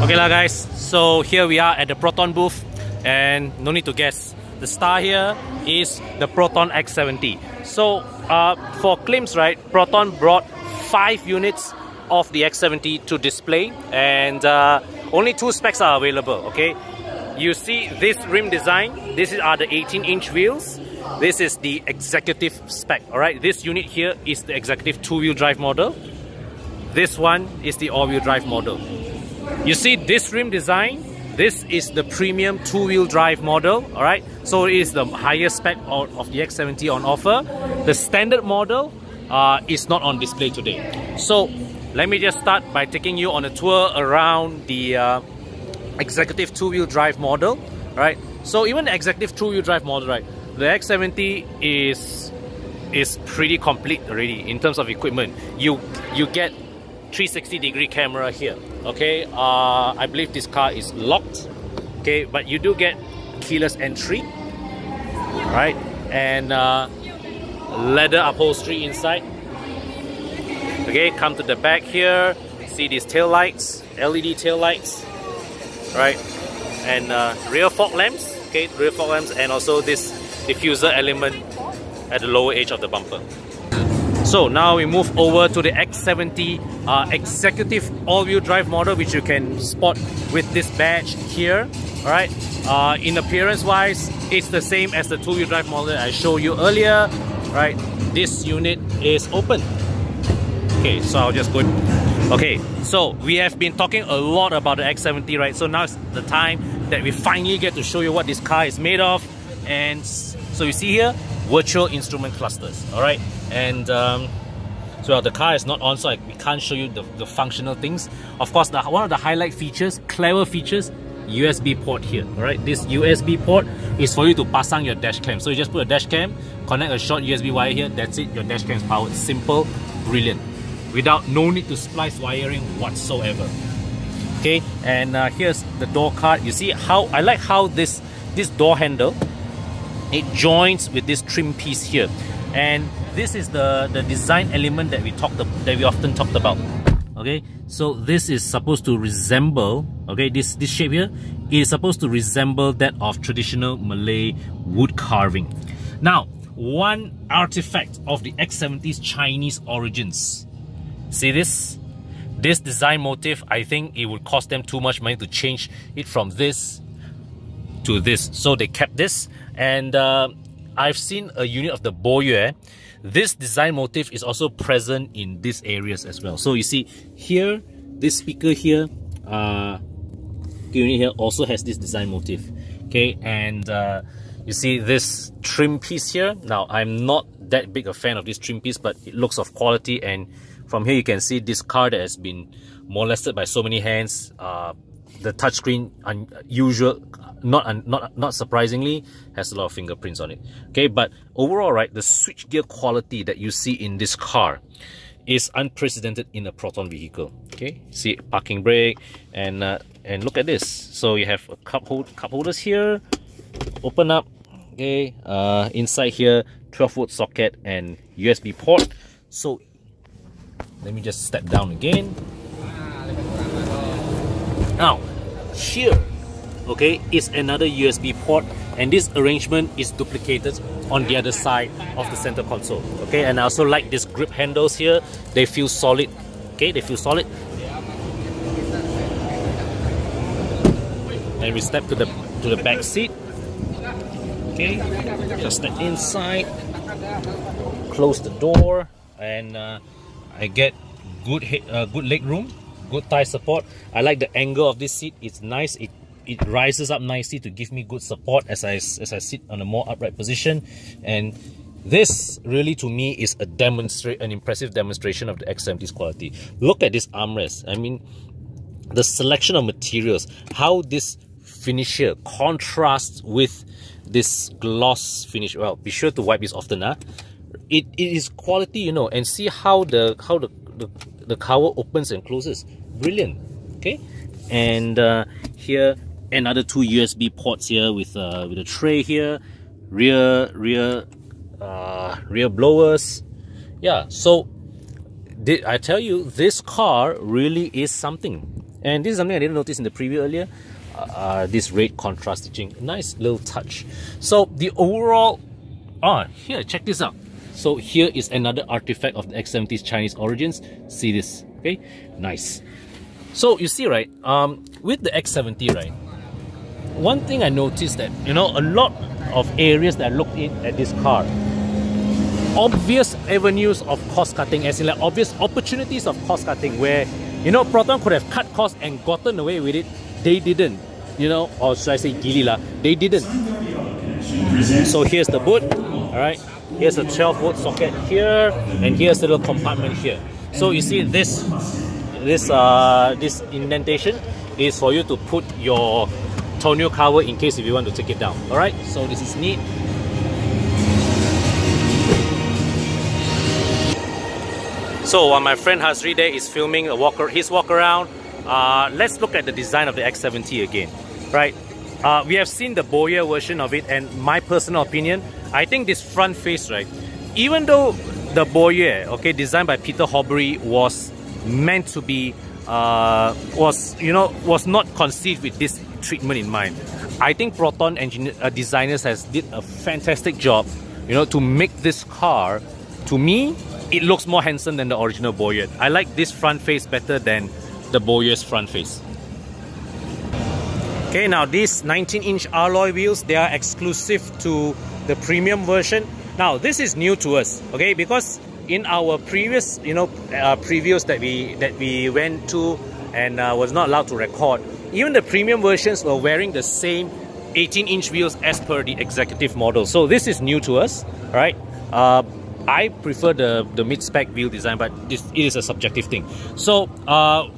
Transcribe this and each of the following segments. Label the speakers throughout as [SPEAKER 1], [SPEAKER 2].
[SPEAKER 1] Okay lah guys, so here we are at the Proton booth, and no need to guess, the star here is the Proton X70. So for KLIMS, right, Proton brought 5 units of the X70 to display, and only 2 specs are available. Okay, you see this rim design, these are the 18-inch wheels. This is the executive spec. Alright, this unit here is the executive 2-wheel drive model. This one is the all-wheel drive model. You see this rim design, this is the premium 2-wheel drive model. Alright, so it is the highest spec of the X70 on offer. The standard model is not on display today. So let me just start by taking you on a tour around the executive 2-wheel drive model. Right, so even the executive 2-wheel drive model, right, the X70 is pretty complete already in terms of equipment. You get 360-degree camera here. Okay, I believe this car is locked. Okay, but you do get keyless entry, right? And leather upholstery inside. Okay, come to the back here. See these tail lights, LED tail lights, right? And rear fog lamps. Okay, rear fog lamps, and also this diffuser element at the lower edge of the bumper. So now we move over to the X70 executive all-wheel drive model, which you can spot with this badge here. Alright, in appearance wise, it's the same as the 2-wheel drive model that I showed you earlier. Right, this unit is open. Okay, so I'll just go. Okay, so we have been talking a lot about the X70, right? So now it's the time that we finally get to show you what this car is made of. And so you see here, virtual instrument clusters. Alright, and so the car is not on, so we can't show you the functional things. Of course, one of the highlight features, clever features, USB port here. Alright, this USB port is for you to pasang your dash cam. So you just put a dash cam, connect a short USB wire here, that's it, your dash cam is powered. Simple, brilliant, without no need to splice wiring whatsoever. Okay, and here's the door card. You see how I like how this door handle, it joins with this trim piece here, and this is the design element that we often talked about. Okay, so this is supposed to resemble, okay, this shape here is supposed to resemble that of traditional Malay wood carving. Now, one artifact of the X70's Chinese origins. See this design motif, I think it would cost them too much money to change it from this to this. So they kept this, and I've seen a unit of the Boyue. This design motif is also present in these areas as well. So you see here, this speaker here, unit here also has this design motif. Okay, and you see this trim piece here. Now, I'm not that big a fan of this trim piece, but it looks of quality, and from here you can see this car that has been molested by so many hands. The touchscreen, unusual, not surprisingly, has a lot of fingerprints on it. Okay, but overall, right, the switchgear quality that you see in this car is unprecedented in a Proton vehicle. Okay, see parking brake, and look at this. So you have a cup holders here. Open up. Okay, inside here, 12-volt socket and USB port. So let me just step down again. Now, here, okay, is another USB port, and this arrangement is duplicated on the other side of the center console. Okay, and I also like these grip handles here. They feel solid. Okay, they feel solid. And we step to the back seat. Okay, just step inside, close the door, and I get good leg room, good thigh support. I like the angle of this seat. It's nice. It rises up nicely to give me good support as I sit on a more upright position. And this really, to me, is an impressive demonstration of the X70's quality. Look at this armrest. I mean, the selection of materials, how this finish here contrasts with this gloss finish. Well, be sure to wipe this often. It is quality, you know, and see how the cover opens and closes. Brilliant. Okay, and here another 2 USB ports here with a tray here, rear blowers. Yeah, so I tell you, this car really is something. And this is something I didn't notice in the preview earlier. This red contrast stitching, nice little touch. So the overall, here, check this out. So here is another artifact of the X70's Chinese origins. See this, okay? Nice. So you see, right, with the X70, right, one thing I noticed that, you know, a lot of areas that I looked in at this car, obvious avenues of cost cutting, as in like obvious opportunities of cost cutting, where, you know, Proton could have cut costs and gotten away with it. They didn't, you know, or should I say gili lah, they didn't. So here's the boot, alright, here's a 12-volt socket here, and here's a little compartment here. So you see this indentation is for you to put your tonneau cover in case if you want to take it down. Alright, so this is neat. So while my friend Hazri there is filming his walk around, let's look at the design of the X70 again. Right, we have seen the Boyer version of it, and my personal opinion, I think this front face, right, even though the Boyer, okay, designed by Peter Horbury, was meant to be, was not conceived with this treatment in mind, I think Proton designers did a fantastic job, you know, to make this car, to me, it looks more handsome than the original Boyer. I like this front face better than the Boyer's front face. Okay, now these 19-inch alloy wheels, they are exclusive to the premium version. Now this is new to us, okay, because in our previous, you know, previews that we went to and was not allowed to record, even the premium versions were wearing the same 18-inch wheels as per the executive model. So this is new to us, right? I prefer the mid-spec wheel design, but it is a subjective thing. So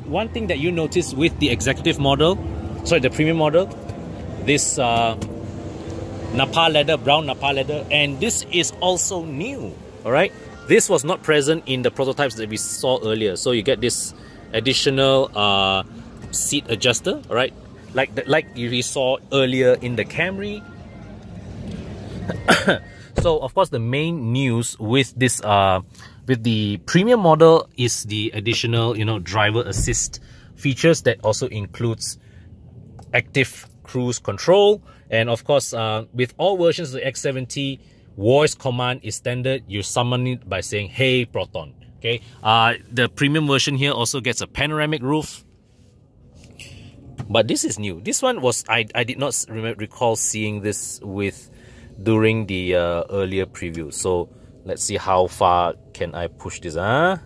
[SPEAKER 1] one thing that you notice with the executive model, sorry, the premium model, this Napa leather, brown Napa leather, and this is also new, alright? This was not present in the prototypes that we saw earlier. So you get this additional seat adjuster, alright? Like we saw earlier in the Camry. So of course the main news with this with the premium model is the additional, you know, driver assist features that also includes active cruise control, and of course with all versions of the X70, voice command is standard. You summon it by saying "Hey Proton." Okay, the premium version here also gets a panoramic roof, but this is new. This one was I did not recall seeing this during the earlier preview. So let's see how far can I push this, and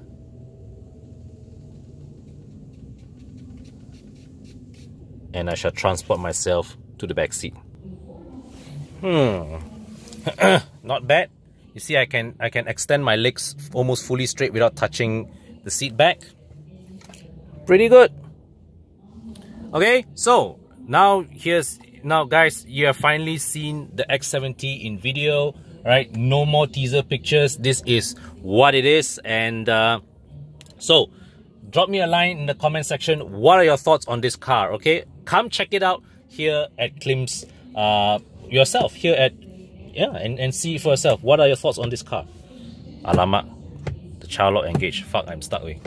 [SPEAKER 1] I shall transport myself to the back seat. Not bad. You see, I can extend my legs almost fully straight without touching the seat back. Pretty good. Okay, so now guys, you have finally seen the X70 in video, right? No more teaser pictures. This is what it is. And so drop me a line in the comment section. What are your thoughts on this car? Okay, come check it out here at KLIMS yourself, here at, and see for yourself. What are your thoughts on this car? Alamak, the child lock engaged. Fuck, I'm stuck with.